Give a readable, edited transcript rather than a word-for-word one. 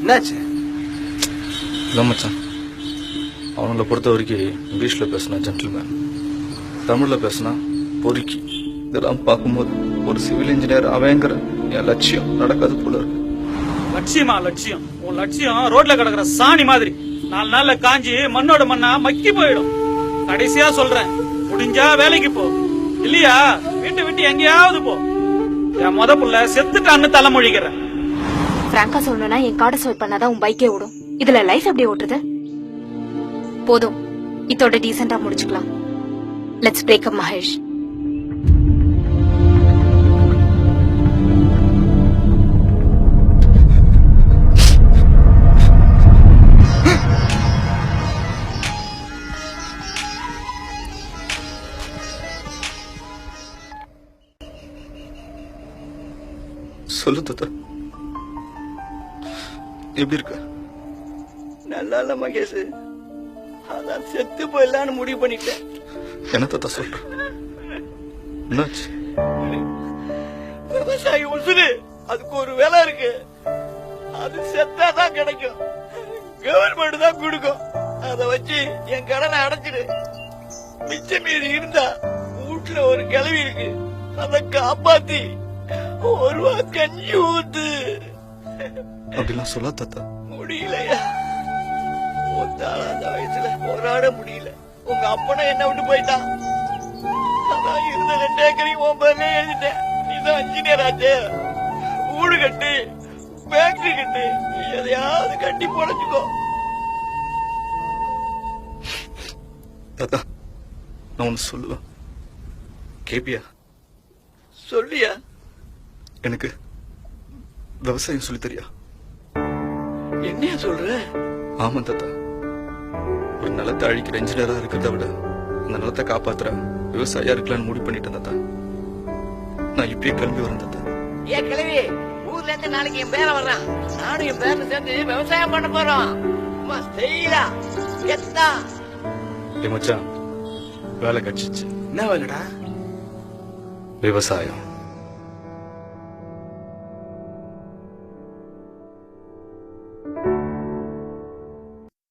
என்னாச்சு? இல்லை மச்சான், அவங்கள பொறுத்த வரைக்கும் இங்கிலீஷில் பேசினா ஜென்டில்மேன், தமிழில் பேசினா பொறுக்கி. இதெல்லாம் பார்க்கும்போது ஒரு சிவில் இன்ஜினியர் அவங்கிற என் லட்சியம் நடக்காது போல இருக்கு. லட்சியமா? லட்சியம்? உன் லட்சியம் ரோட்ல கிடக்குற சாணி மாதிரி 4 நாள்ல காஞ்சி மண்ணோட மண்ணா மக்கி போயிடும். கடைசியா சொல்றேன், முடிஞ்சா வேலைக்கு போ, இல்லையா வீட்டை விட்டு எங்கேயாவது போ. என் முத புள்ள செத்துட்டான்னு தலைமொழிக்கிறேன். பிராங்கா சொல்லணும்னா என் கார்டை ஸ்வைப் பண்ணாதான் உன் பைக்கே ஓடும். இதுல லைஃப் எப்படி ஓட்டுறது? போதும், இதோட டீசெண்டா முடிச்சுக்கலாம். Let's break up Mahesh. சொல்லு தாத்தா, எப்படி இருக்க? நல்லா இல்ல மகேஷ், அதான் செத்து போயிடலான்னு முடிவு பண்ணிட்டேன். என்ன தாத்தா சொல்ற? என்னாச்சு? விவசாயி உசுரு, அதுக்கு ஒரு வேலை இருக்கு. அது செத்தாதான் கிடைக்கும், கவர்மெண்ட் தான் கொடுக்கும். அத வச்சு என் கடனை அடைச்சிடு. மிச்ச மீறி இருந்தா வீட்டுல ஒரு கிளவி இருக்கு, அத காப்பாத்தி ஒரு கஞ்சி ஊத்து. அப்படிலாம் சொல்ல தாத்தா. முடியலையா? அந்த வயசுல போராட முடியல. உங்க அப்பனும் என்ன விட்டு போயிட்டான். அதான் இருந்த 2 ஏக்கரையும் உன் பேர்ல எழுதிட்டேன். நீதான் இன்ஜினியர் ஆச்சு. வீடு கட்டு, ஃபேக்டரி கட்டு, எதையாவது கட்டி பொழைச்சுக்கோ. தாத்தா, நான் ஒன்னு சொல்லுவேன், கேப்பியா? சொல்லியா? எனக்கு விவசாயம் சொல்லி தெரியா? என்னையா சொல்ற? ஆமா தாத்தா, ஒரு நிலத்தை அழிக்கிற இன்ஜினியரா இருக்கிறத விட அந்த நிலத்தை காப்பாத்துற விவசாயியா இருக்கலாம்னு முடிவு பண்ணிட்டேன் தாத்தா. நான் இப்பயே கிளம்பி வரேன் தாத்தா. ஏன் கிளவி, ஊர்ல இருந்து நாளைக்கு என் பேர வர்றான். நானும் என் பேர சேர்ந்து விவசாயம் பண்ண போறோம். மச்சான், வேலை கிடைச்சிச்சு. என்ன வேலைடா? விவசாயம்.